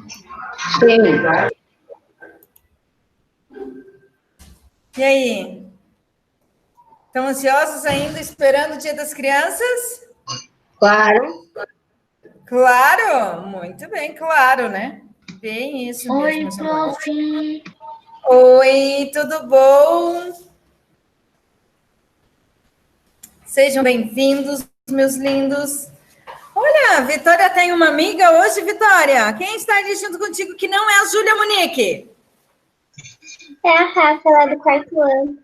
Sim. E aí? Estão ansiosos ainda, esperando o Dia das Crianças? Claro. Claro, muito bem, claro, né? Bem isso mesmo. Oi, prof. Oi, tudo bom? Sejam bem-vindos, meus lindos. Olha, a Vitória tem uma amiga hoje, Vitória. Quem está ali junto contigo que não é a Júlia Monique? É a Rafa lá do quarto ano.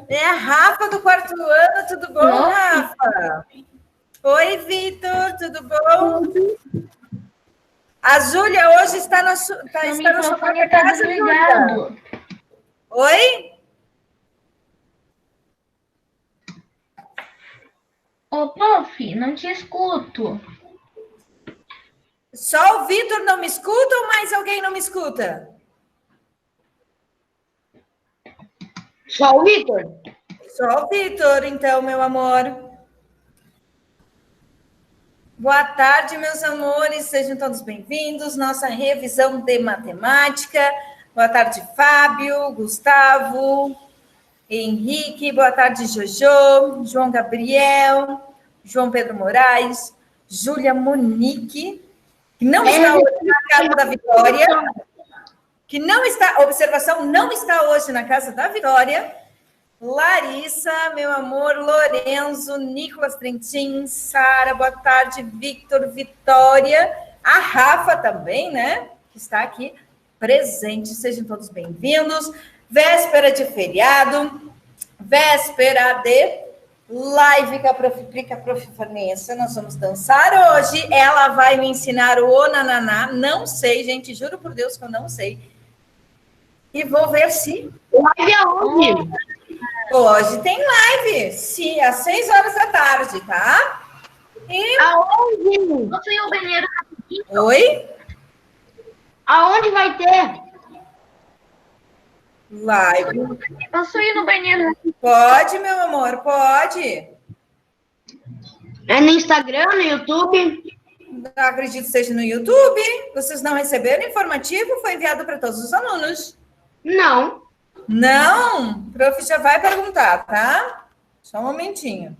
É a Rafa do quarto ano, tudo bom, Nossa. Rafa? Oi, Vitor, tudo bom? A Júlia hoje está na sua própria casa, Júlia. Desligado. Oi? Ô, prof, não te escuto. Só o Vitor não me escuta ou mais alguém não me escuta? Só o Vitor. Só o Vitor, então, meu amor. Boa tarde, meus amores, sejam todos bem-vindos. Nossa revisão de matemática. Boa tarde, Fábio, Gustavo, Henrique. Boa tarde, Jojo, João Gabriel, João Pedro Moraes, Júlia Monique, que não está hoje na casa da Vitória, observação, não está hoje na casa da Vitória. Larissa, meu amor, Lorenzo, Nicolas Trentin, Sara, boa tarde, Victor, Vitória, a Rafa também, né, que está aqui presente, sejam todos bem-vindos. Véspera de feriado, véspera de live com a prof. Vanessa, nós vamos dançar hoje, ela vai me ensinar o onananá, não sei, gente, juro por Deus que eu não sei, e vou ver se... Live aonde? Hoje tem live, sim, às 6 horas da tarde, tá? E... Aonde? Posso ir ao banheiro rapidinho? Oi? Aonde vai ter? Live. Posso ir no banheiro? Pode, meu amor, pode. É no Instagram, no YouTube? Não acredito que seja no YouTube. Vocês não receberam informativo? Foi enviado para todos os alunos. Não. Não? O prof já vai perguntar, tá? Só um momentinho.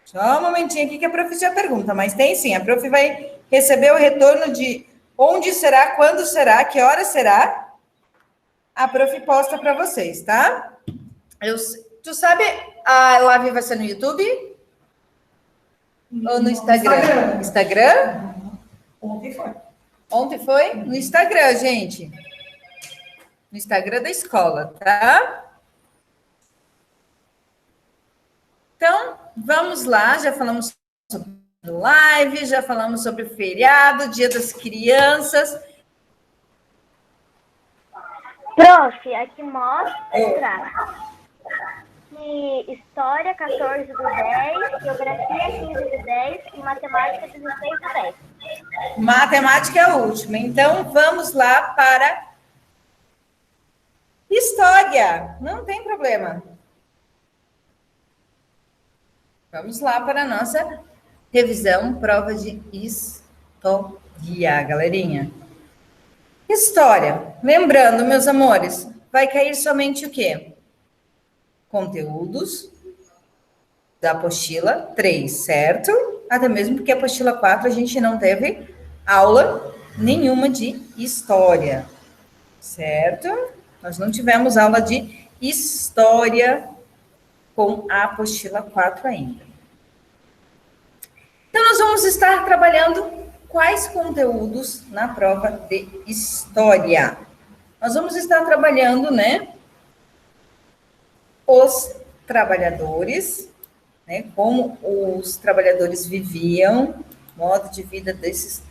Só um momentinho aqui que a prof já pergunta, mas tem sim. A prof vai receber o retorno de onde será, quando será, que hora será. A prof posta para vocês, tá? Tu sabe, a live vai ser no YouTube? Ou no Instagram? Instagram? Ontem foi. Ontem foi? No Instagram, gente. No Instagram da escola, tá? Então, vamos lá. Já falamos sobre live, já falamos sobre o feriado, Dia das Crianças. Prof, aqui mostra que História 14 do 10, Geografia 15 do 10 e Matemática 16 do 10. Matemática é a última. Então, vamos lá para História. Não tem problema. Vamos lá para a nossa revisão, prova de História, galerinha. História. Lembrando, meus amores, vai cair somente o quê? Conteúdos da apostila 3, certo? Até mesmo porque a apostila 4 a gente não teve aula nenhuma de história, certo? Nós não tivemos aula de história com a apostila 4 ainda. Então, nós vamos estar trabalhando quais conteúdos na prova de história. Nós vamos estar trabalhando, né, os trabalhadores, né, como os trabalhadores viviam, modo de vida desses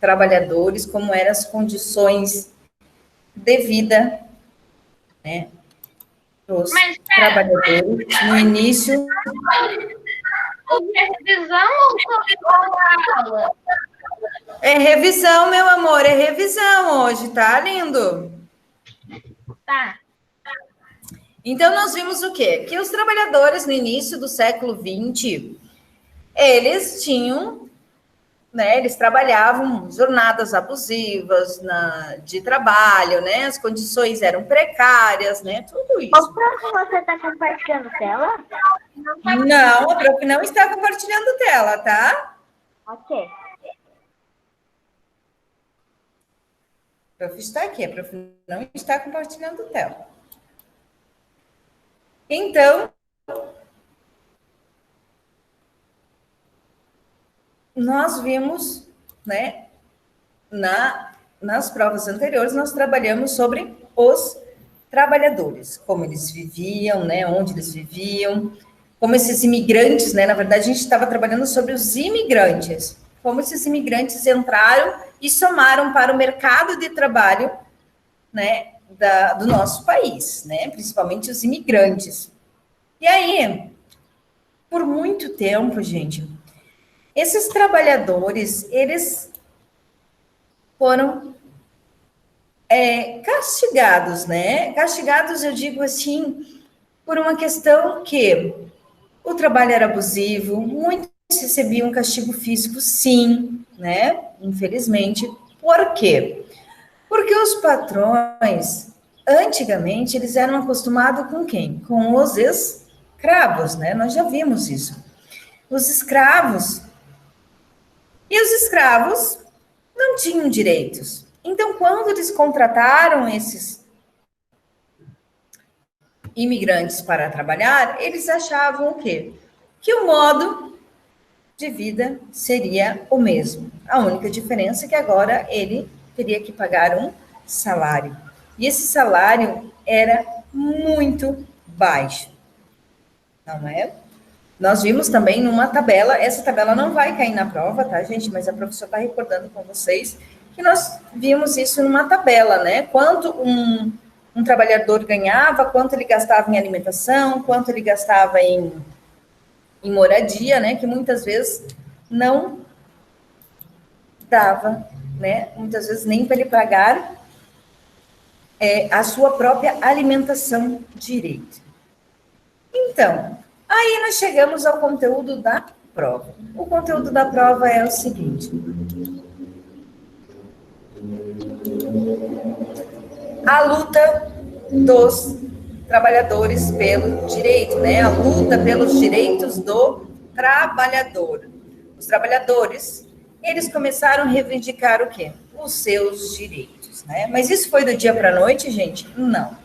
trabalhadores, como eram as condições de vida, né, dos trabalhadores no início. É revisão ou só aula? É revisão, meu amor, é revisão hoje, tá lindo? Tá. Então, nós vimos o quê? Que os trabalhadores no início do século XX, eles tinham né, eles trabalhavam jornadas abusivas de trabalho, né, as condições eram precárias, né, tudo isso. Ô, Prof, você está compartilhando tela? Não, a prof não está compartilhando tela, tá? Ok. A prof está aqui, a prof não está compartilhando tela. Então, nós vimos, né, nas provas anteriores, nós trabalhamos sobre os trabalhadores, como eles viviam, né, onde eles viviam, como esses imigrantes, né, na verdade a gente estava trabalhando sobre os imigrantes, como esses imigrantes entraram e somaram para o mercado de trabalho, né, do nosso país, né, principalmente os imigrantes. E aí, por muito tempo, gente, esses trabalhadores, eles foram castigados, né? Castigados, eu digo assim, por uma questão que o trabalho era abusivo, muitos recebiam castigo físico, sim, né? Infelizmente. Por quê? Porque os patrões, antigamente, eles eram acostumados com quem? Com os escravos, né? Nós já vimos isso. Os escravos. E os escravos não tinham direitos. Então, quando eles contrataram esses imigrantes para trabalhar, eles achavam o quê? Que o modo de vida seria o mesmo. A única diferença é que agora ele teria que pagar um salário. E esse salário era muito baixo. Não é? Nós vimos também numa tabela, essa tabela não vai cair na prova, tá, gente? Mas a professora está recordando com vocês que nós vimos isso numa tabela, né? Quanto um trabalhador ganhava, quanto ele gastava em alimentação, quanto ele gastava em moradia, né? Que muitas vezes não dava, né? Muitas vezes nem para ele pagar a sua própria alimentação direito. Então, aí nós chegamos ao conteúdo da prova. O conteúdo da prova é o seguinte. A luta dos trabalhadores pelo direito, né? A luta pelos direitos do trabalhador. Os trabalhadores, eles começaram a reivindicar o quê? Os seus direitos, né? Mas isso foi do dia para a noite, gente? Não.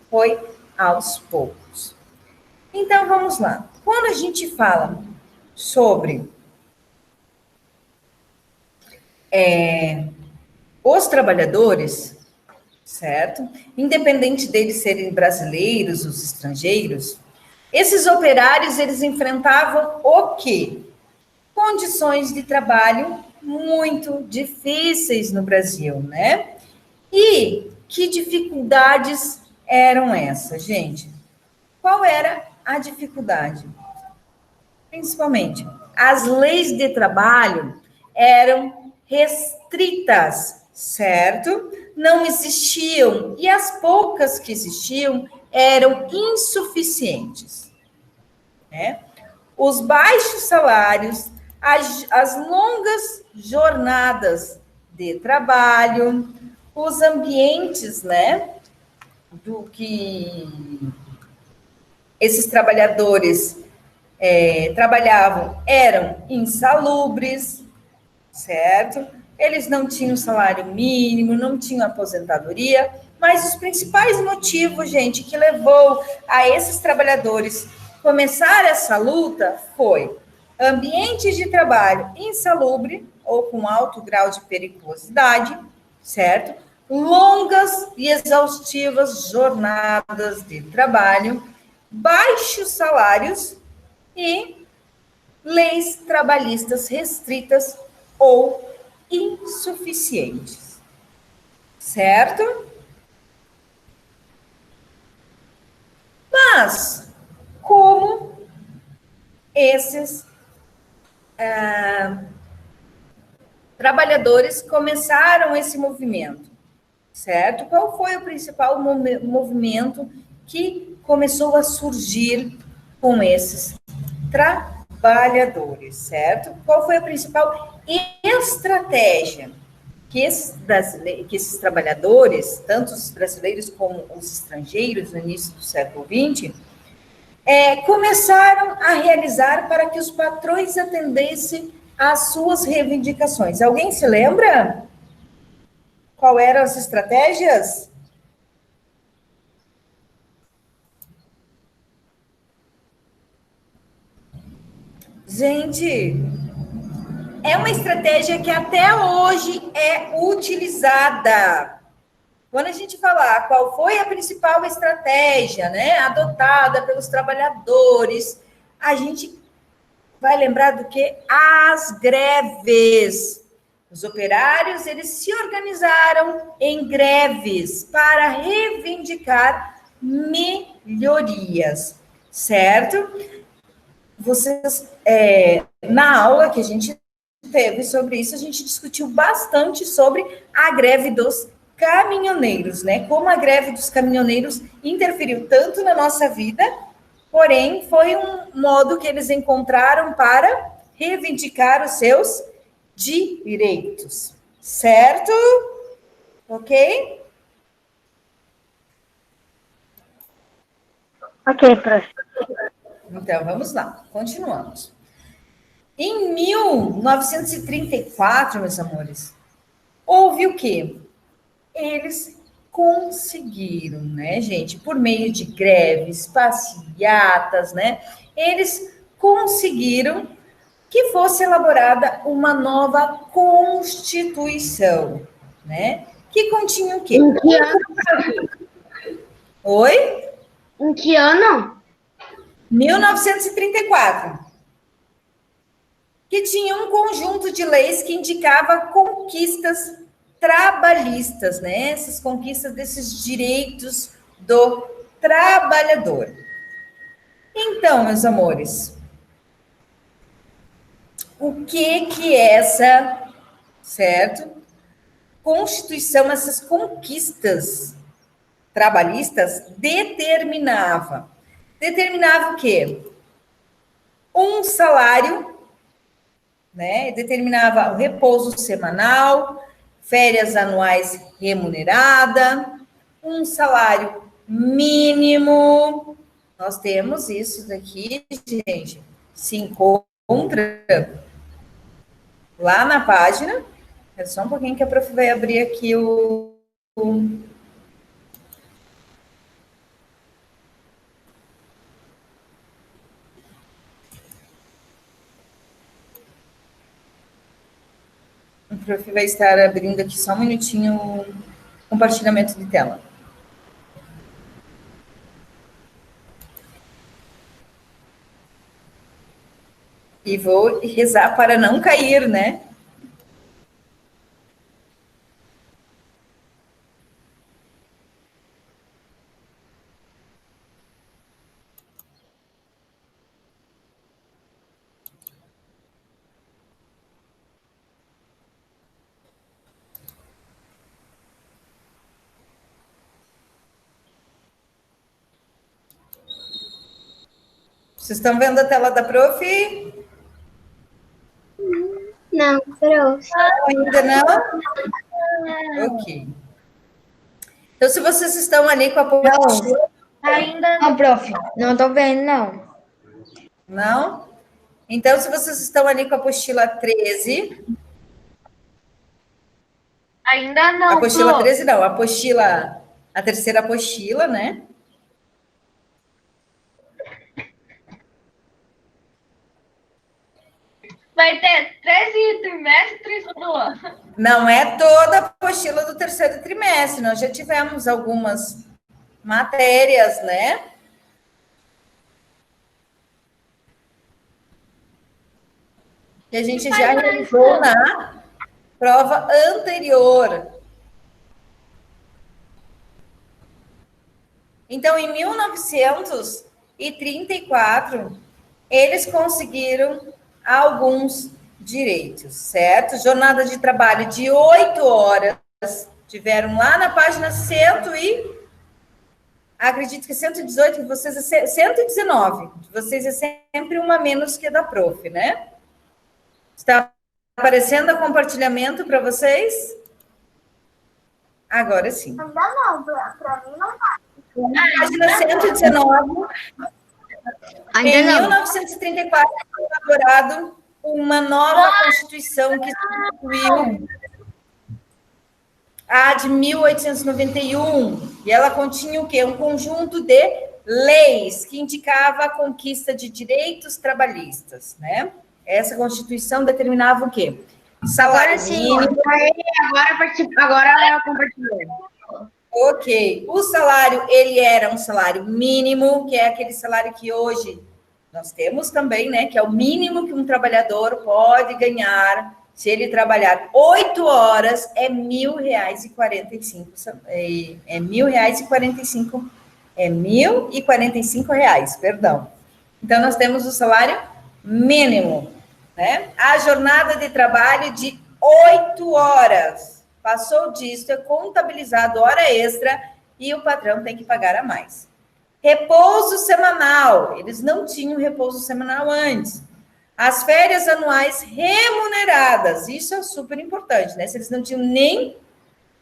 Foi aos poucos. Então, vamos lá. Quando a gente fala sobre os trabalhadores, certo? Independente deles serem brasileiros, os estrangeiros, esses operários, eles enfrentavam o quê? Condições de trabalho muito difíceis no Brasil, né? E que dificuldades eram essas, gente? Qual era a dificuldade? Principalmente, as leis de trabalho eram restritas, certo? Não existiam, e as poucas que existiam eram insuficientes, né? Os baixos salários, as longas jornadas de trabalho, os ambientes, né, do que esses trabalhadores trabalhavam eram insalubres, certo? Eles não tinham salário mínimo, não tinham aposentadoria, mas os principais motivos, gente, que levou a esses trabalhadores começar essa luta foi ambiente de trabalho insalubre ou com alto grau de periculosidade, certo? Longas e exaustivas jornadas de trabalho, baixos salários e leis trabalhistas restritas ou insuficientes, certo? Mas, como esses trabalhadores começaram esse movimento, certo? Qual foi o principal movimento que começou a surgir com esses trabalhadores? trabalhadores, certo? Qual foi a principal estratégia que esses trabalhadores, tanto os brasileiros como os estrangeiros, no início do século XX, começaram a realizar para que os patrões atendessem às suas reivindicações? Alguém se lembra? Qual eram as estratégias? Gente, é uma estratégia que até hoje é utilizada. Quando a gente falar qual foi a principal estratégia, né, adotada pelos trabalhadores, a gente vai lembrar do que? As greves. Os operários, eles se organizaram em greves para reivindicar melhorias, certo? Vocês, na aula que a gente teve sobre isso, a gente discutiu bastante sobre a greve dos caminhoneiros, né? Como a greve dos caminhoneiros interferiu tanto na nossa vida, porém, foi um modo que eles encontraram para reivindicar os seus direitos, certo? Ok? Ok, prof. Então, vamos lá, continuamos. Em 1934, meus amores, houve o quê? Eles conseguiram, né, gente, por meio de greves, passeatas, né, eles conseguiram que fosse elaborada uma nova Constituição, né, que continha o quê? Em que ano? Oi? Em que ano? 1934. Que tinha um conjunto de leis que indicava conquistas trabalhistas, né? Essas conquistas desses direitos do trabalhador. Então, meus amores, o que é essa, certo? Constituição, essas conquistas trabalhistas determinava o quê? Um salário, né? Determinava o repouso semanal, férias anuais remunerada, um salário mínimo. Nós temos isso daqui, gente, se encontra lá na página. É só um pouquinho que a prof vai abrir aqui o prof vai estar abrindo aqui só um minutinho o compartilhamento de tela. E vou rezar para não cair, né? Vocês estão vendo a tela da prof? Não, prof. Ainda não? Ok. Então, se vocês estão ali com a apostila... Ainda Não, prof. Não tô vendo, não. Não? Então, se vocês estão ali com a apostila 13... Ainda não. Apostila Flor. 13 não, a terceira apostila, né? Vai ter 13 trimestres, Flor. Não é toda a apostila do terceiro trimestre, nós já tivemos algumas matérias, né? Que a gente já realizou na prova anterior. Então, em 1934, eles conseguiram alguns direitos, certo? Jornada de trabalho de 8 horas, tiveram lá na página 100 e... Acredito que 118 de vocês é 119. De vocês é sempre uma menos que a da prof, né? Está aparecendo o compartilhamento para vocês? Agora sim. Ainda não, para mim não tá. Página 119. Ainda Em não. 1934 foi elaborado uma nova Constituição que substituiu a de 1891. E ela continha o quê? Um conjunto de leis que indicava a conquista de direitos trabalhistas, né? Essa Constituição determinava o quê? Salário Agora sim. mínimo. Agora eu compartilhei. Ok. O salário, ele era um salário mínimo, que é aquele salário que hoje nós temos também, né? Que é o mínimo que um trabalhador pode ganhar se ele trabalhar 8 horas, é R$1.045. É R$1.045. É R$1.045, perdão. Então, nós temos o salário mínimo, né? A jornada de trabalho de 8 horas. Passou disso, é contabilizado hora extra e o patrão tem que pagar a mais. Repouso semanal. Eles não tinham repouso semanal antes. As férias anuais remuneradas. Isso é super importante, né? Se eles não tinham nem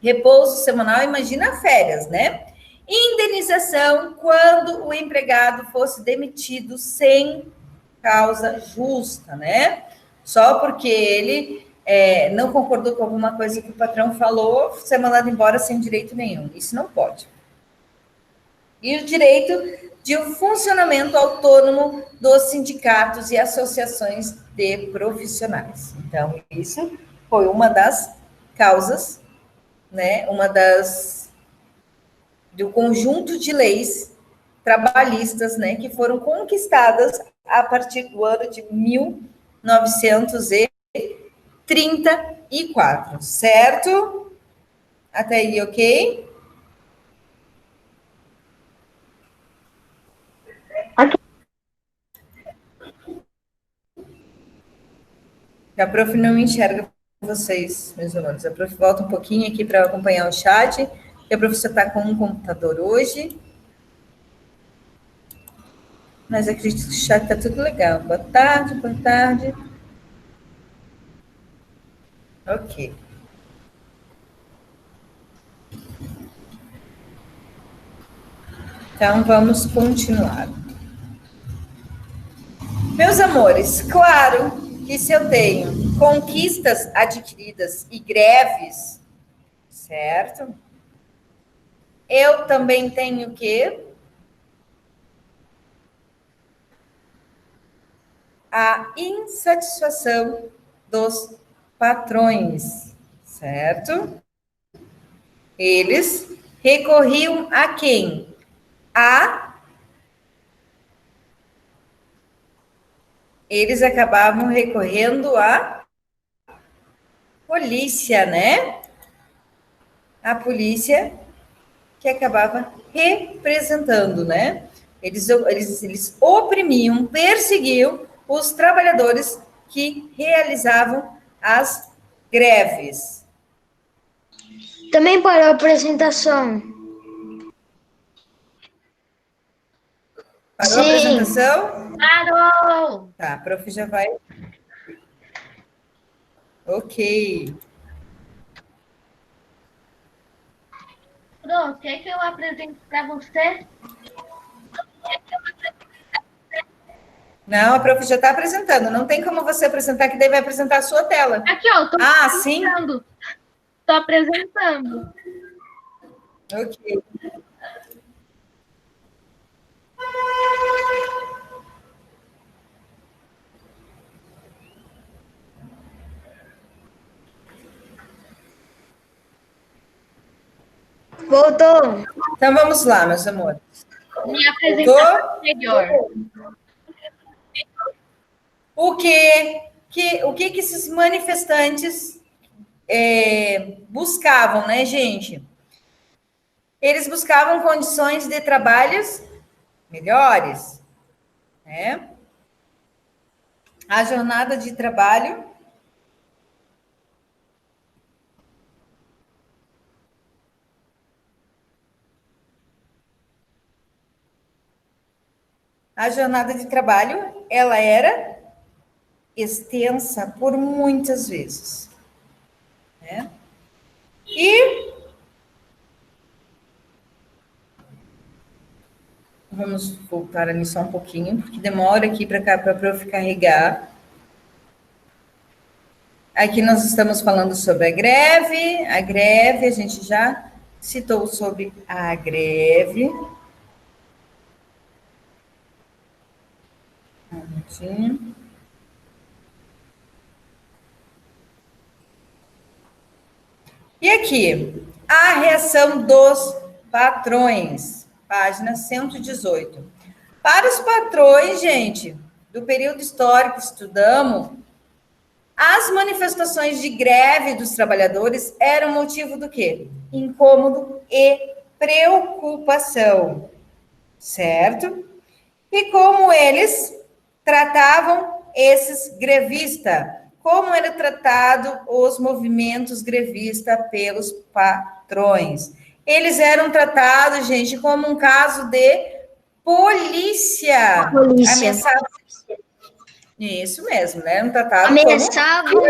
repouso semanal, imagina férias, né? Indenização quando o empregado fosse demitido sem causa justa, né? Só porque ele não concordou com alguma coisa que o patrão falou, ser mandado embora sem direito nenhum. Isso não pode. E o direito de um funcionamento autônomo dos sindicatos e associações de profissionais. Então, isso foi uma das causas, né? Do conjunto de leis trabalhistas, né? Que foram conquistadas a partir do ano de 1934, certo? Até aí, ok? A prof não enxerga vocês, meus alunos. A prof volta um pouquinho aqui para acompanhar o chat, que a professora está com um computador hoje. Mas acredito que o chat está tudo legal. Boa tarde, boa tarde. Ok. Então, vamos continuar. Meus amores, claro que se eu tenho conquistas adquiridas e greves, certo? Eu também tenho o quê? A insatisfação dos patrões, certo? Eles recorriam a quem? Eles acabavam recorrendo à polícia, né? A polícia que acabava representando, né? Eles oprimiam, perseguiam os trabalhadores que realizavam as greves. Também para a apresentação. Parou a Sim. apresentação? Parou! Tá, a prof já vai. Ok. Pronto, quer que eu apresente para você? Não, a prof já está apresentando. Não tem como você apresentar, que daí vai apresentar a sua tela. Aqui, ó, tô Sim? apresentando. Tô apresentando. Ok. Voltou. Então vamos lá, meus amores. Minha apresentação Voltou? melhor. O que esses manifestantes buscavam, né, gente? Eles buscavam condições de trabalhos melhores, né? A jornada de trabalho a jornada de trabalho, ela era extensa por muitas vezes, né? E vamos voltar ali só um pouquinho, porque demora aqui para eu carregar. Aqui nós estamos falando sobre a greve. A greve, a gente já citou sobre a greve. Um minutinho. E aqui, a reação dos patrões, página 118. Para os patrões, gente, do período histórico que estudamos, as manifestações de greve dos trabalhadores eram motivo do quê? Incômodo e preocupação, certo? E como eles tratavam esses grevistas? Como era tratado os movimentos grevistas pelos patrões? Eles eram tratados, gente, como um caso de polícia. Polícia. Isso mesmo, né? Eram tratados Ameaçavam.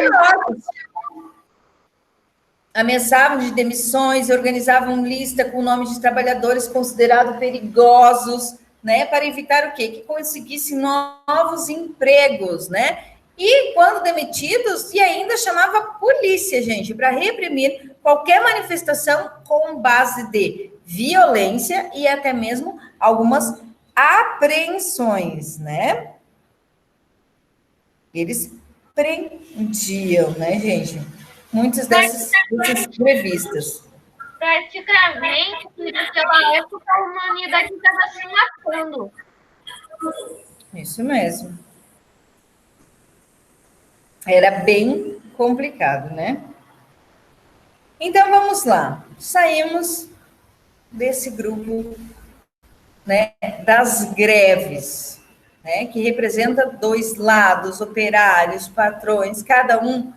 Ameaçavam de demissões, organizavam lista com o nome de trabalhadores considerados perigosos, né? Para evitar o quê? Que conseguissem novos empregos, né? E quando demitidos, e ainda chamava a polícia, gente, para reprimir qualquer manifestação com base de violência e até mesmo algumas apreensões, né? Eles prendiam, né, gente? Muitas dessas entrevistas. Praticamente, naquela época, a humanidade estava se matando. Isso mesmo. Era bem complicado, né? Então, vamos lá. Saímos desse grupo, né, das greves, né, que representa dois lados, operários, patrões, cada um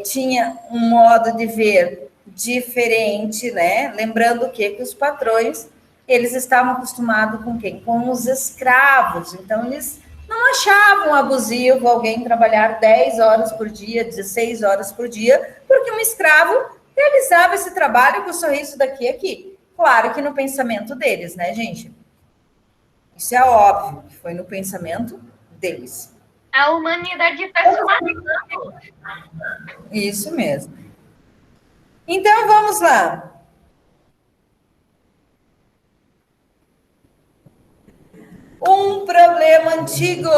tinha um modo de ver diferente, né? Lembrando que os patrões, eles estavam acostumados com quem? Com os escravos. Então, eles não achavam abusivo alguém trabalhar 10 horas por dia, 16 horas por dia, porque um escravo realizava esse trabalho com o sorriso daqui a aqui. Claro que no pensamento deles, né, gente? Isso é óbvio, que foi no pensamento deles. A humanidade está se matando. Isso mesmo. Então, vamos lá. Um problema antigo.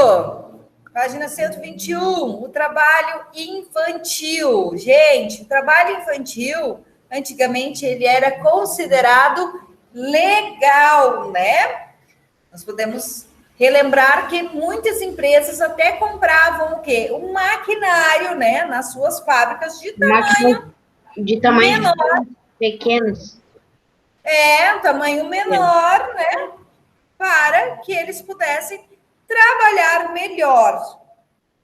Página 121. O trabalho infantil. Gente, o trabalho infantil, antigamente, ele era considerado legal, né? Nós podemos relembrar que muitas empresas até compravam o quê? Um maquinário, né? Nas suas fábricas De tamanho menor. pequenos. Um tamanho menor, né? Para que eles pudessem trabalhar melhor,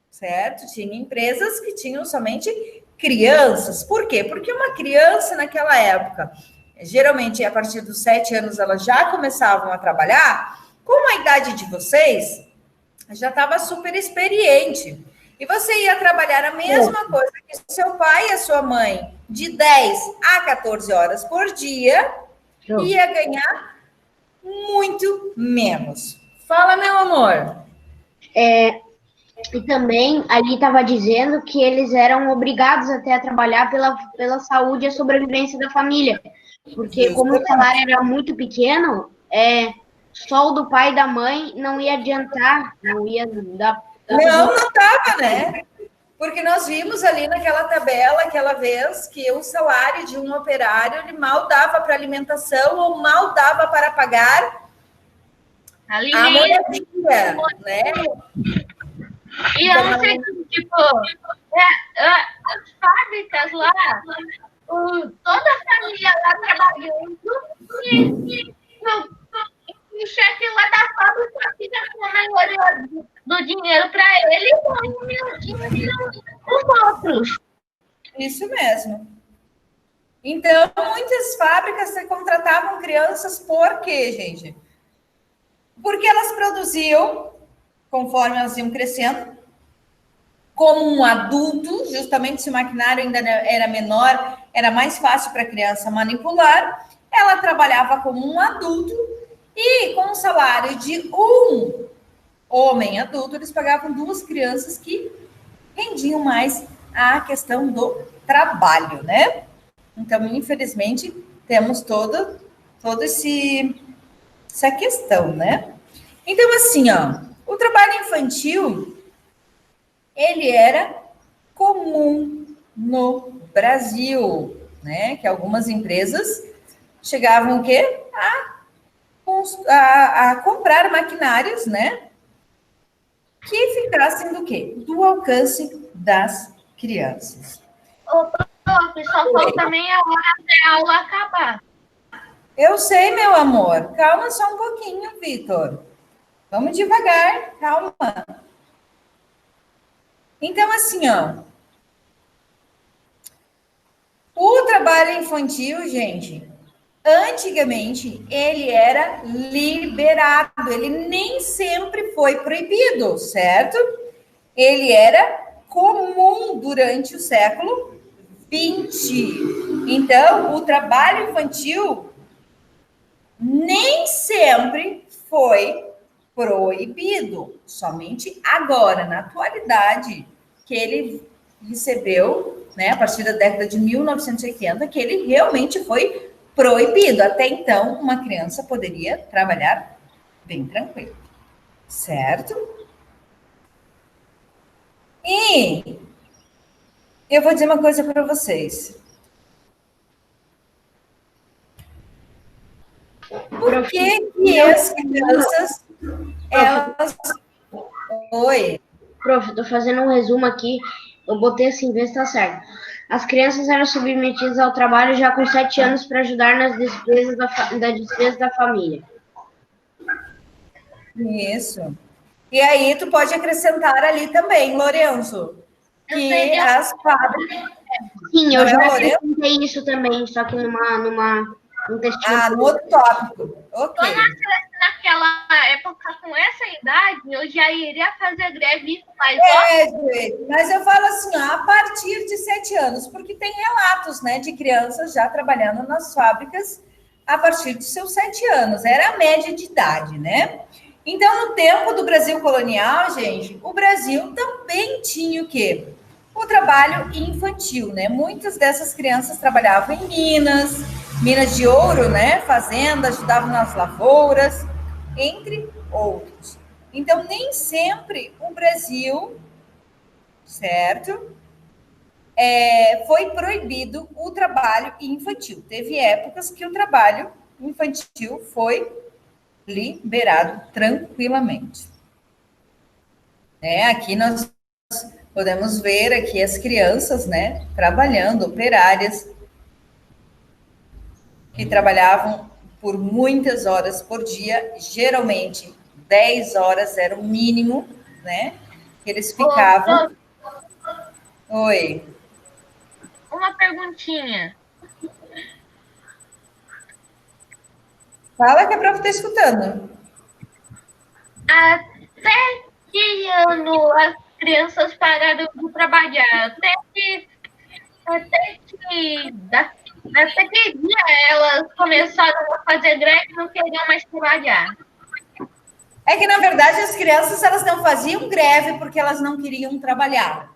certo? Tinha empresas que tinham somente crianças. Por quê? Porque uma criança naquela época, geralmente a partir dos 7 anos, elas já começavam a trabalhar. Com a idade de vocês, já estava super experiente. E você ia trabalhar a mesma coisa que seu pai e a sua mãe, de 10 a 14 horas por dia, ia ganhar muito menos. Fala, meu amor. E também ali estava dizendo que eles eram obrigados até a trabalhar pela saúde e a sobrevivência da família. Porque como o salário era muito pequeno, só o do pai e da mãe não ia adiantar, não ia dar... Não estava, né? Porque nós vimos ali naquela tabela, aquela vez, que o salário de um operário, ele mal dava para alimentação ou mal dava para pagar a moradia, né? E eu não sei, tipo, as fábricas lá, toda a família lá trabalhando e o chefe lá da fábrica fica com a maioria do dinheiro para ele e põe um minutinho os outros. Isso mesmo. Então, muitas fábricas contratavam crianças por quê, gente? Porque elas produziam, conforme elas iam crescendo, como um adulto, justamente se o maquinário ainda era menor, era mais fácil para a criança manipular. Ela trabalhava como um adulto e com o salário de um homem adulto, eles pagavam 2 crianças que rendiam mais a questão do trabalho, né? Então, infelizmente, temos toda essa questão, né? Então, assim, ó, o trabalho infantil, ele era comum no Brasil, né? Que algumas empresas chegavam o quê? A comprar maquinários, né? Que ficassem do quê? Do alcance das crianças. Ô, prof, só falta meia hora até a aula acabar. Eu sei, meu amor. Calma só um pouquinho, Vitor. Vamos devagar, calma. Então, assim, ó. O trabalho infantil, gente, antigamente, ele era liberado. Ele nem sempre foi proibido, certo? Ele era comum durante o século XX. Então, o trabalho infantil nem sempre foi proibido, somente agora, na atualidade, que ele recebeu, né, a partir da década de 1980, que ele realmente foi proibido. Até então, uma criança poderia trabalhar bem tranquilo, certo? E eu vou dizer uma coisa para vocês. Por que as crianças, elas... Oi? Prof, tô fazendo um resumo aqui, eu botei assim, vê se tá certo. As crianças eram submetidas ao trabalho já com 7 anos para ajudar nas despesas da despesa da família. Isso. E aí, tu pode acrescentar ali também, Lorenzo, que as fábricas... Sim, eu já acrescentei isso também, só que num textinho. Ah, no outro tópico. Ok. Se eu nascesse naquela época com essa idade, eu já iria fazer greve faz mas eu falo assim, ó, a partir de 7 anos, porque tem relatos, né, de crianças já trabalhando nas fábricas a partir de seus 7 anos. Era a média de idade, né? Então, no tempo do Brasil colonial, gente, o Brasil também tinha o quê? O trabalho infantil, né? Muitas dessas crianças trabalhavam em minas de ouro, né? Fazenda, ajudavam nas lavouras, entre outros. Então, nem sempre o Brasil, certo? Foi proibido o trabalho infantil. Teve épocas que o trabalho infantil foi liberado tranquilamente. Aqui nós podemos ver aqui as crianças, né, trabalhando, operárias, que trabalhavam por muitas horas por dia, geralmente 10 horas era o mínimo, né, que eles ficavam. Oi. Uma perguntinha. Fala que a prof está escutando. Até que ano as crianças pararam de trabalhar? Até que dia elas começaram a fazer greve e não queriam mais trabalhar? É que, na verdade, as crianças elas não faziam greve porque elas não queriam trabalhar.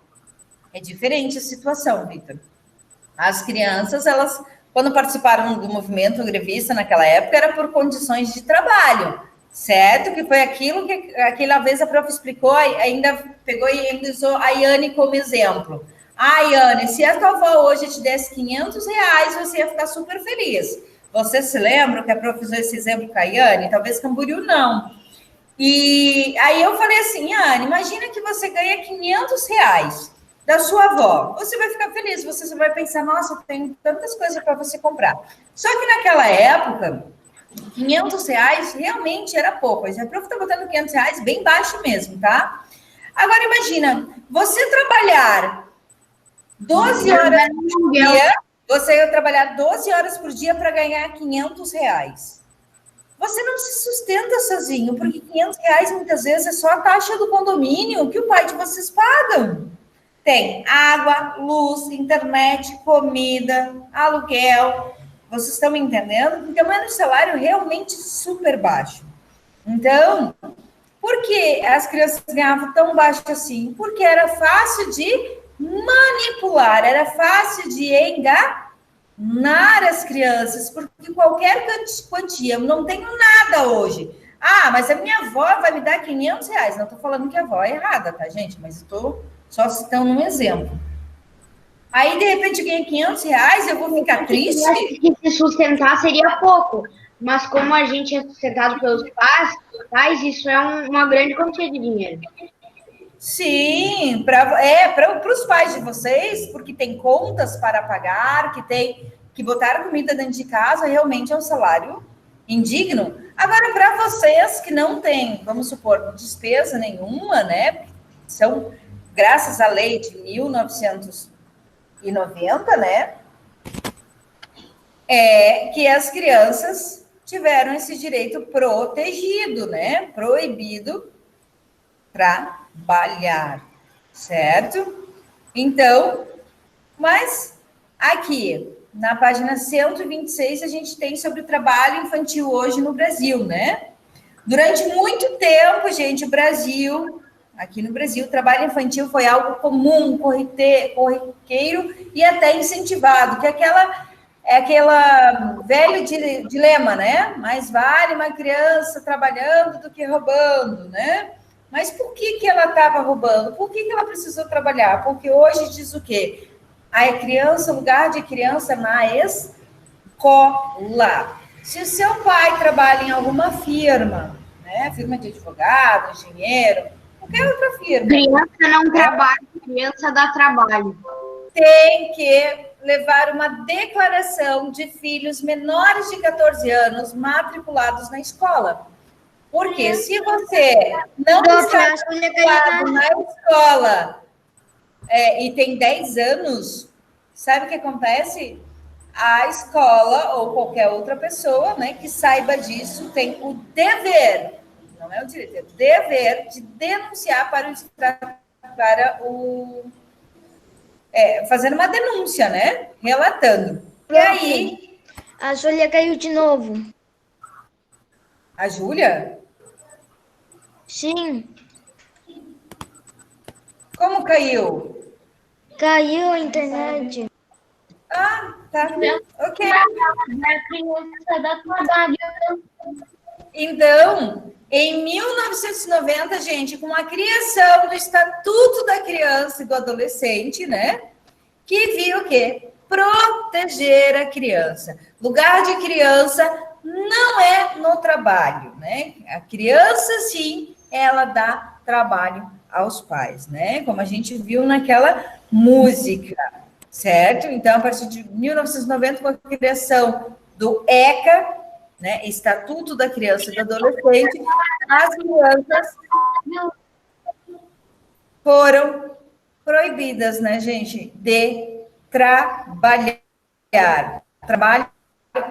É diferente a situação, Vitor. As crianças, elas, quando participaram do movimento grevista naquela época, era por condições de trabalho, certo? Que foi aquilo que aquela vez a prof explicou, ainda pegou e ainda usou a Yane como exemplo. Yane, se a tua avó hoje te desse R$500, você ia ficar super feliz. Você se lembra que a prof usou esse exemplo com a Yane? Talvez Camboriú não. E aí eu falei assim, Yane, imagina que você ganha R$500 da sua avó. Você vai ficar feliz, você só vai pensar, nossa, tem tantas coisas para você comprar. Só que naquela época, R$500 realmente era pouco. A prof está botando R$500 bem baixo mesmo, tá? Agora imagina, você trabalhar 12 horas por dia, você ia trabalhar 12 horas por dia para ganhar R$500. você não se sustenta sozinho, porque R$ 500 muitas vezes é só a taxa do condomínio que o pai de vocês pagam. Tem água, luz, internet, comida, aluguel. Vocês estão me entendendo? Então, é um salário realmente super baixo. Então, por que as crianças ganhavam tão baixo assim? Porque era fácil de manipular, era fácil de enganar as crianças, porque qualquer quantia, eu não tenho nada hoje. Ah, mas a minha avó vai me dar R$ 500. Não estou falando que a avó é errada, tá, gente? Mas estou só citando um exemplo. Aí, de repente, eu ganhei R$ 500, eu vou ficar triste? Se se sustentar seria pouco, mas como a gente é sustentado pelos pais, isso é uma grande quantia de dinheiro. Sim, para os pais de vocês, porque tem contas para pagar, que botar comida dentro de casa, realmente é um salário indigno. Agora, para vocês que não têm, vamos supor, despesa nenhuma, né? São, graças à lei de 1990, né? É que as crianças tiveram esse direito protegido, né? Proibido trabalhar, certo? Então, mas aqui, na página 126, a gente tem sobre o trabalho infantil hoje no Brasil, né? Durante muito tempo, gente, aqui no Brasil, o trabalho infantil foi algo comum, corriqueiro e até incentivado, que é aquela velho dilema, né? Mais vale uma criança trabalhando do que roubando, né? Mas por que ela estava roubando? Por que ela precisou trabalhar? Porque hoje diz o quê? A criança, lugar de criança na escola. Se o seu pai trabalha em alguma firma, né? Firma de advogado, engenheiro, qualquer outra firma. Criança não trabalha, criança dá trabalho. Tem que levar uma declaração de filhos menores de 14 anos matriculados na escola. Porque se você não está matriculado na escola e tem 10 anos, sabe o que acontece? A escola ou qualquer outra pessoa, né, que saiba disso tem o dever, não é o direito, é o dever de denunciar fazendo uma denúncia, né? Relatando. E aí... A Júlia caiu de novo. A Júlia? Sim. Como caiu? Caiu a internet. Ah, tá. Ok. Então, em 1990, gente, com a criação do Estatuto da Criança e do Adolescente, né? Que viu o quê? Proteger a criança. Lugar de criança não é no trabalho, né? A criança, sim, ela dá trabalho aos pais, né? Como a gente viu naquela música, certo? Então, a partir de 1990, com a criação do ECA, né, Estatuto da Criança e do Adolescente, as crianças foram proibidas, né, gente, de trabalhar. Trabalho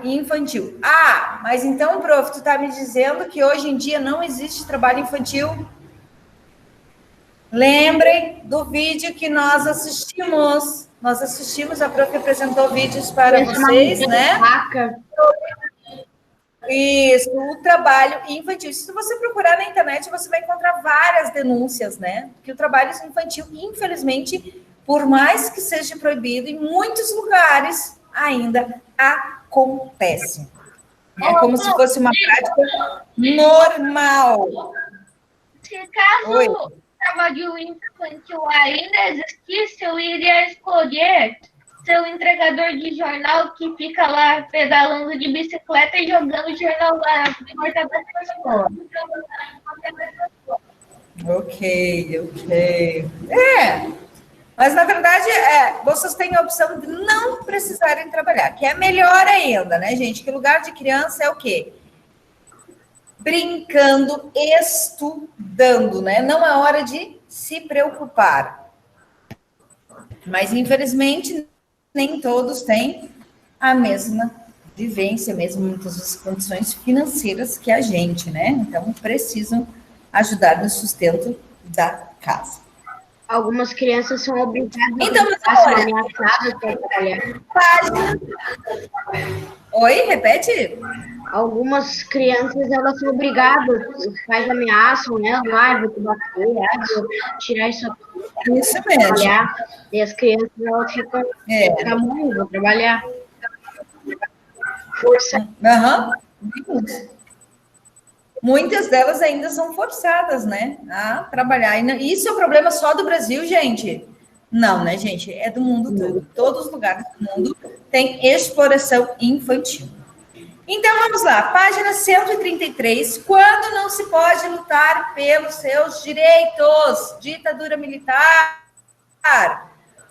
infantil. Ah, mas então, prof, tu tá me dizendo que hoje em dia não existe trabalho infantil? Lembrem do vídeo que nós assistimos. Nós assistimos, a prof apresentou vídeos para vocês, né? Isso, o trabalho infantil. Se você procurar na internet, você vai encontrar várias denúncias, né? Que o trabalho infantil, infelizmente, por mais que seja proibido, em muitos lugares ainda acontece. É como se fosse uma prática normal. Se caso o trabalho infantil ainda existisse, eu iria escolher ser o entregador de jornal que fica lá pedalando de bicicleta e jogando jornal lá na porta da escola. Ok. Mas, na verdade, vocês têm a opção de não precisarem trabalhar, que é melhor ainda, né, gente? Que lugar de criança é o quê? Brincando, estudando, né? Não é hora de se preocupar. Mas, infelizmente, nem todos têm a mesma vivência mesmo, muitas vezes condições financeiras que a gente, né? Então, precisam ajudar no sustento da casa. Algumas crianças são obrigadas Então, a ser ameaçadas para trabalhar. Oi, repete? Algumas crianças, elas são obrigadas, os pais ameaçam, né? Vou te bater, vou tirar isso aqui, Isso mesmo. trabalhar. E as crianças, elas ficam, mãe, vou trabalhar. Força. Muitas delas ainda são forçadas, né, a trabalhar. E isso é um problema só do Brasil, gente? Não, né, gente? É do mundo todo. Todos os lugares do mundo tem exploração infantil. Então, vamos lá. Página 133. Quando não se pode lutar pelos seus direitos? Ditadura militar.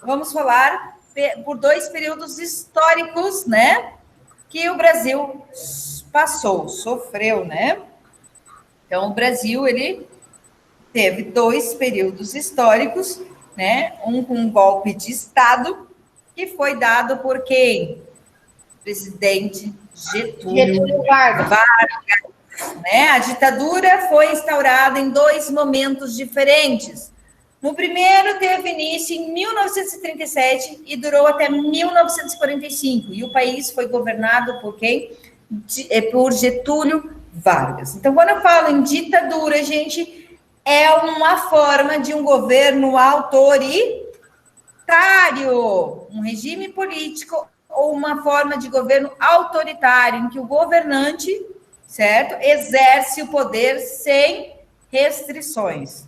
Vamos falar por 2 períodos históricos, né, que o Brasil sofreu, né? Então, o Brasil, ele teve 2 períodos históricos, né? Um com um golpe de Estado, que foi dado por quem? Presidente Getúlio Vargas. Né? A ditadura foi instaurada em 2 momentos diferentes. No primeiro, teve início em 1937 e durou até 1945. E o país foi governado por quem? Por Getúlio Vargas. Então, quando eu falo em ditadura, gente, é uma forma de um governo autoritário, um regime político ou uma forma de governo autoritário, em que o governante, certo, exerce o poder sem restrições.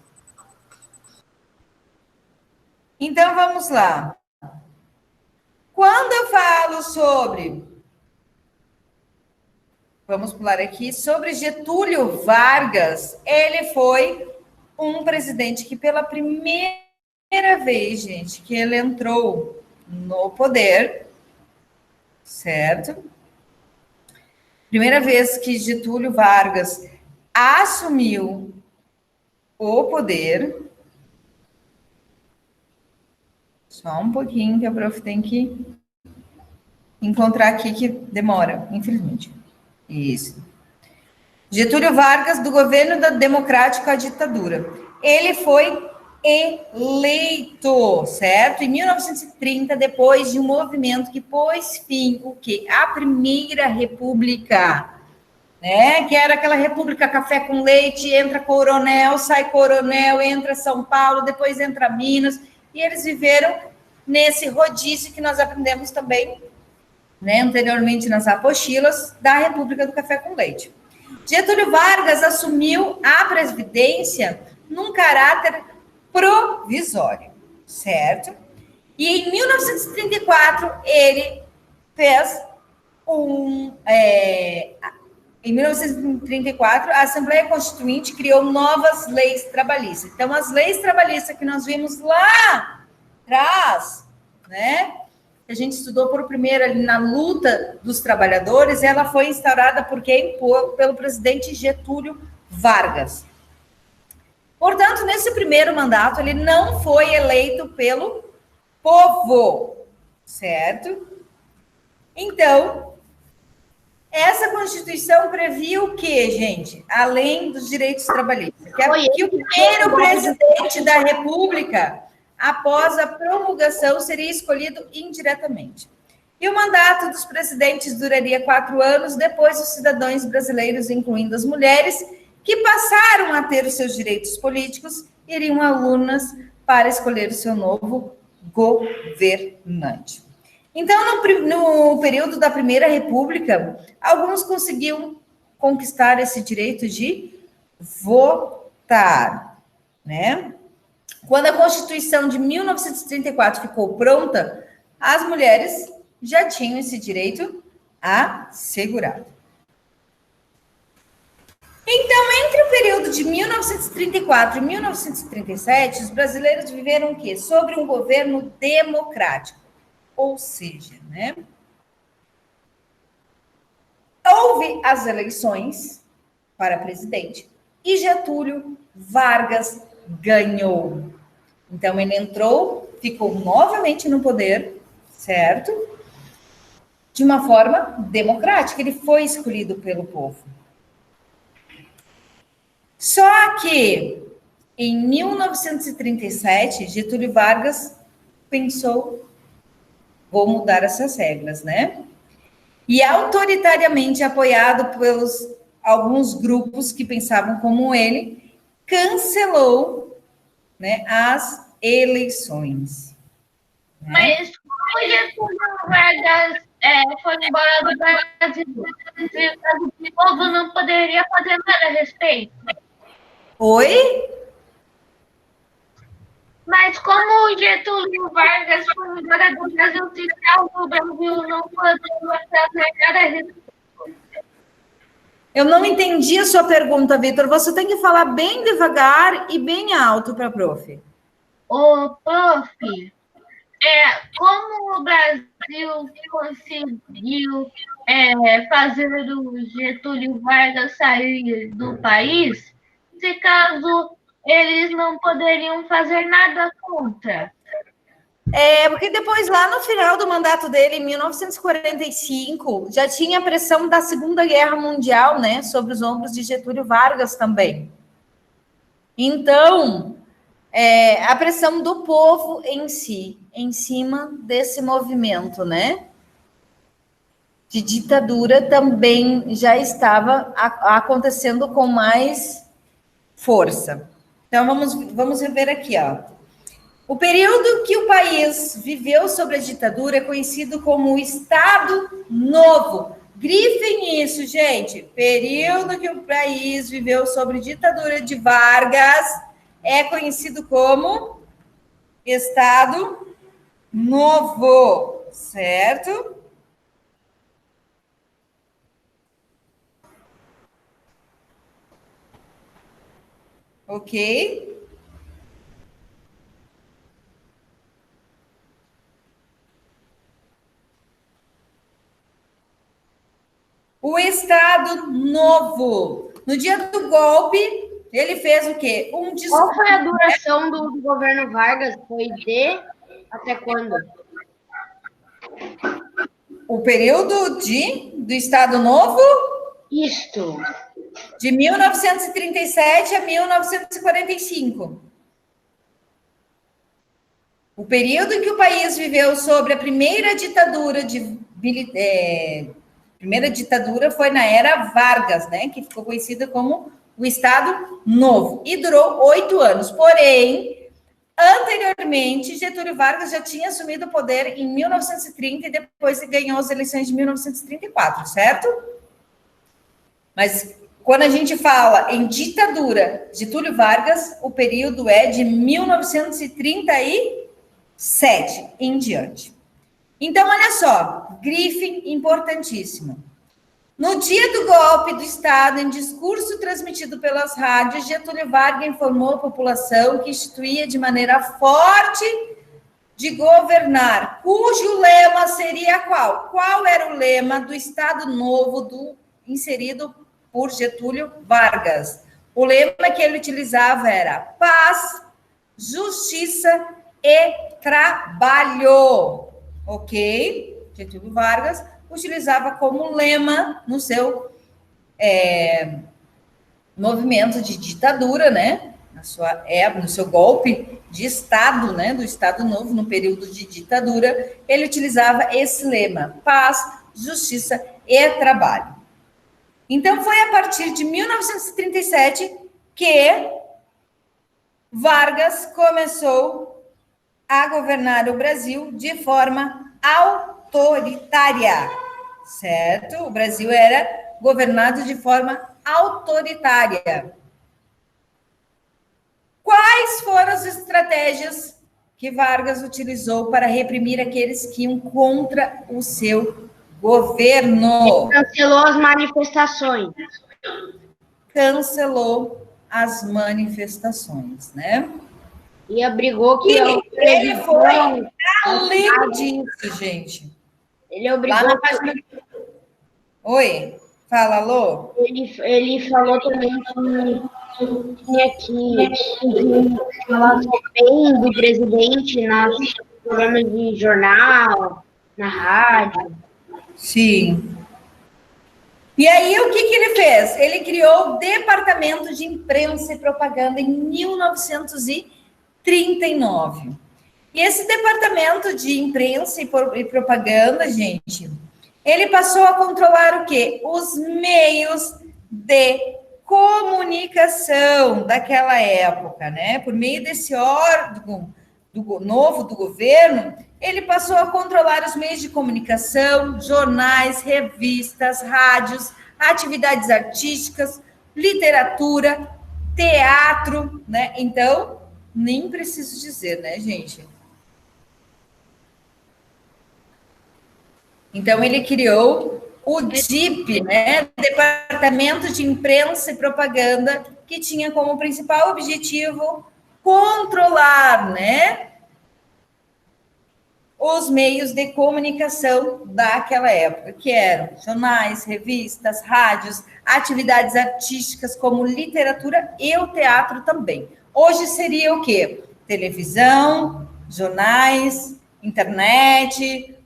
Então, vamos lá. Quando eu falo sobre... Vamos pular aqui. Sobre Getúlio Vargas, ele foi um presidente que, pela primeira vez, gente, que ele entrou no poder, certo? Primeira vez que Getúlio Vargas assumiu o poder. Só um pouquinho que a prof tem que encontrar aqui, que demora, infelizmente. Isso. Getúlio Vargas, do governo democrático à ditadura. Ele foi eleito, certo? Em 1930, depois de um movimento que pôs fim, o quê? A Primeira República, né? Que era aquela república café com leite, entra coronel, sai coronel, entra São Paulo, depois entra Minas, e eles viveram nesse rodízio que nós aprendemos também, né, anteriormente nas apostilas da República do Café com Leite. Getúlio Vargas assumiu a presidência num caráter provisório, certo? E em 1934, ele fez em 1934, a Assembleia Constituinte criou novas leis trabalhistas. Então, as leis trabalhistas que nós vimos lá atrás, né, que a gente estudou por primeiro ali na luta dos trabalhadores, ela foi instaurada por quem? Pelo presidente Getúlio Vargas. Portanto, nesse primeiro mandato, ele não foi eleito pelo povo, certo? Então, essa Constituição previu o quê, gente? Além dos direitos trabalhistas. Que o primeiro presidente da República, após a promulgação, seria escolhido indiretamente. E o mandato dos presidentes duraria 4 anos, depois os cidadãos brasileiros, incluindo as mulheres, que passaram a ter os seus direitos políticos, iriam a urnas para escolher o seu novo governante. Então, no período da Primeira República, alguns conseguiam conquistar esse direito de votar, né? Quando a Constituição de 1934 ficou pronta, as mulheres já tinham esse direito assegurado. Então, entre o período de 1934 e 1937, os brasileiros viveram o quê? Sobre um governo democrático. Ou seja, né? Houve as eleições para presidente e Getúlio Vargas ganhou. Então, ele entrou, ficou novamente no poder, certo? de uma forma democrática, ele foi escolhido pelo povo. Só que, em 1937, Getúlio Vargas pensou, vou mudar essas regras, né? E autoritariamente apoiado pelos alguns grupos que pensavam como ele, cancelou, né, as eleições. Né? Mas como Getúlio Vargas foi embora do Brasil, o povo não poderia fazer nada a respeito. Oi? Mas como Getúlio Vargas foi embora do Brasil, o Brasil não poderia fazer nada a respeito. Eu não entendi a sua pergunta, Vitor. Você tem que falar bem devagar e bem alto para a prof. Ô, prof, como o Brasil conseguiu fazer o Getúlio Vargas sair do país, se caso eles não poderiam fazer nada contra? Porque depois, lá no final do mandato dele, em 1945, já tinha a pressão da Segunda Guerra Mundial, né, sobre os ombros de Getúlio Vargas também. Então, a pressão do povo em si, em cima desse movimento, né, de ditadura, também já estava acontecendo com mais força. Então, vamos rever aqui, ó. O período que o país viveu sob a ditadura é conhecido como o Estado Novo. Grifem isso, gente. Período que o país viveu sob a ditadura de Vargas é conhecido como Estado Novo, certo? Ok? O Estado Novo. No dia do golpe, ele fez o quê? Um discurso. Qual foi a duração do governo Vargas? Foi de até quando? O período do Estado Novo? Isto. De 1937 a 1945. O período em que o país viveu sobre a primeira ditadura primeira ditadura foi na era Vargas, né, que ficou conhecida como o Estado Novo, e durou 8 anos. Porém, anteriormente, Getúlio Vargas já tinha assumido o poder em 1930 e depois ganhou as eleições de 1934, certo? Mas quando a gente fala em ditadura, Getúlio Vargas, o período é de 1937 em diante. Então, olha só, grife importantíssimo. No dia do golpe do Estado, em discurso transmitido pelas rádios, Getúlio Vargas informou a população que instituía de maneira forte de governar, cujo lema seria qual? Qual era o lema do Estado Novo inserido por Getúlio Vargas? O lema que ele utilizava era paz, justiça e trabalho. Ok? Getúlio Vargas utilizava como lema no seu movimento de ditadura, né? No seu golpe de Estado, né? Do Estado Novo, no período de ditadura, ele utilizava esse lema: paz, justiça e trabalho. Então, foi a partir de 1937 que Vargas começou a governar o Brasil de forma autoritária, certo? O Brasil era governado de forma autoritária. Quais foram as estratégias que Vargas utilizou para reprimir aqueles que iam contra o seu governo? Ele cancelou as manifestações. Cancelou as manifestações, né? E abrigou que ele foi além disso, gente. Ele obrigou. Oi, fala, Lô. Ele falou também que tinha que falar bem do presidente nos programas de jornal, na rádio. Sim. E aí, o que ele fez? Ele criou o Departamento de Imprensa e Propaganda em 1939. E esse Departamento de Imprensa e Propaganda, gente, ele passou a controlar o quê? Os meios de comunicação daquela época, né? Por meio desse órgão novo do governo, ele passou a controlar os meios de comunicação, jornais, revistas, rádios, atividades artísticas, literatura, teatro, né? Então, nem preciso dizer, né, gente? Então, ele criou o DIP, né? Departamento de Imprensa e Propaganda, que tinha como principal objetivo controlar, né, os meios de comunicação daquela época, que eram jornais, revistas, rádios, atividades artísticas como literatura e o teatro também. Hoje seria o quê? Televisão, jornais, internet,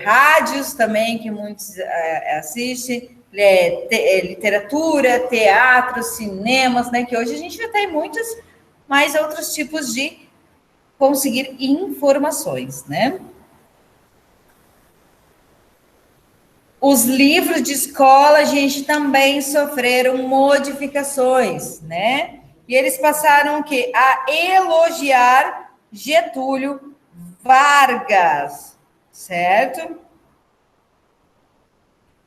rádios também, que muitos assistem, literatura, teatro, cinemas, né? Que hoje a gente já tem muitos mais outros tipos de conseguir informações, né? Os livros de escola, gente, também sofreram modificações, né? E eles passaram o quê? A elogiar Getúlio Vargas, certo?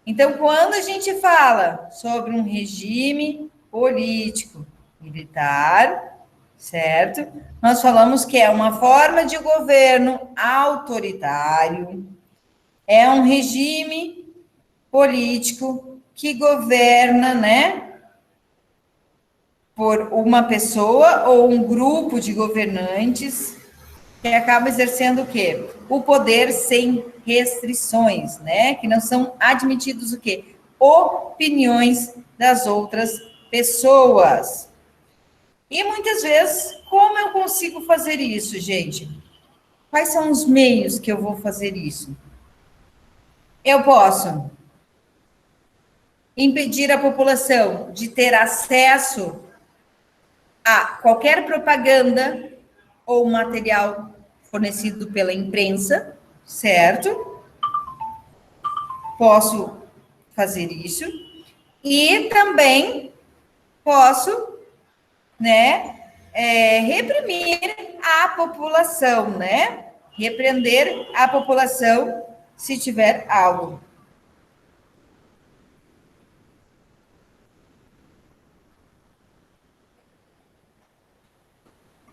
Então, quando a gente fala sobre um regime político militar, certo? Nós falamos que é uma forma de governo autoritário, é um regime político que governa, né, por uma pessoa ou um grupo de governantes que acaba exercendo o quê? O poder sem restrições, né? Que não são admitidos o quê? Opiniões das outras pessoas. E muitas vezes, como eu consigo fazer isso, gente? Quais são os meios que eu vou fazer isso? Eu posso impedir a população de ter acesso a qualquer propaganda ou material fornecido pela imprensa, certo? Posso fazer isso. E também posso, né, reprimir a população, né? Repreender a população se tiver algo.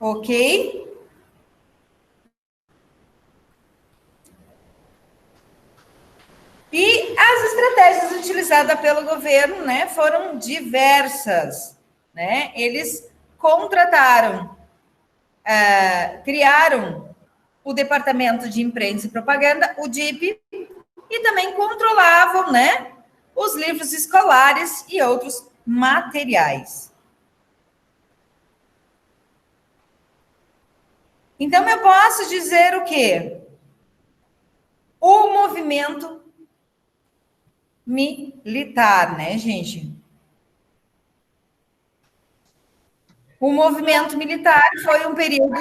Ok? E as estratégias utilizadas pelo governo, né, foram diversas, né? Eles contrataram, criaram o Departamento de Imprensa e Propaganda, o DIP, e também controlavam, né, os livros escolares e outros materiais. Então, eu posso dizer o quê? O movimento militar, né, gente? O movimento militar foi um período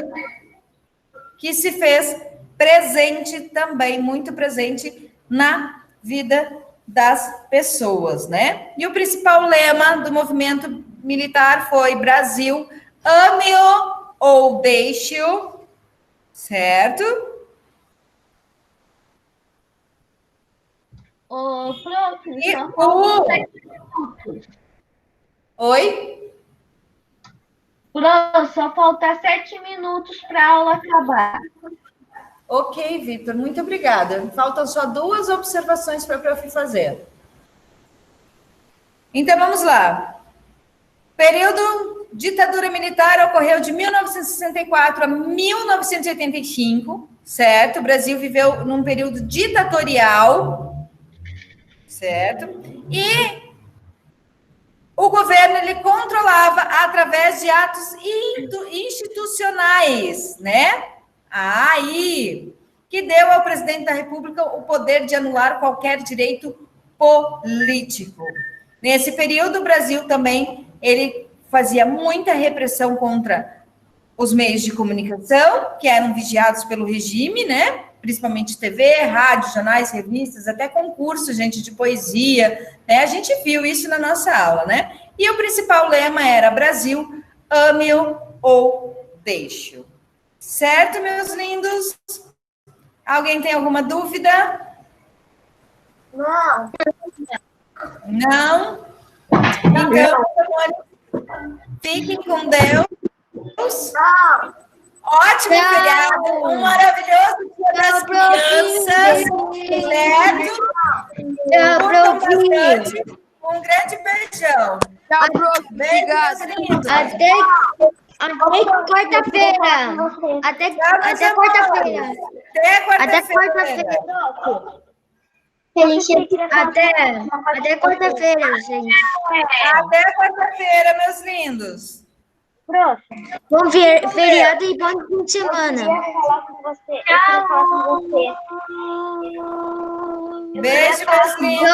que se fez presente também, muito presente na vida das pessoas, né? E o principal lema do movimento militar foi Brasil, ame-o ou deixe-o, certo? Ô, prof, E só faltam 7 minutos. Oi? Prof, só falta 7 minutos para a aula acabar. Ok, Vitor, muito obrigada. Faltam só 2 observações para eu fazer. Então, vamos lá. Período ditadura militar ocorreu de 1964 a 1985, certo? O Brasil viveu num período ditatorial, certo? E o governo, ele controlava através de atos institucionais, né? Aí, que deu ao presidente da República o poder de anular qualquer direito político. Nesse período, o Brasil também ele fazia muita repressão contra os meios de comunicação, que eram vigiados pelo regime, né? Principalmente TV, rádio, jornais, revistas, até concurso, gente, de poesia, né? A gente viu isso na nossa aula, né? E o principal lema era Brasil, ame-o ou deixe-o. Certo, meus lindos? Alguém tem alguma dúvida? Não. Não? Então, fiquem com Deus. Não. Ótimo feriado, um maravilhoso dia das crianças, certo? Curtam bastante. Um grande beijão. Tchau, prof. Beijo, lindos. Até quarta-feira. Até quarta-feira. Até quarta-feira. Até quarta-feira, gente. Até quarta-feira, meus lindos. Prof, Bom feriado e bom fim de semana. eu queria falar com você. Eu queria falar com você. Beijo, meus lindos.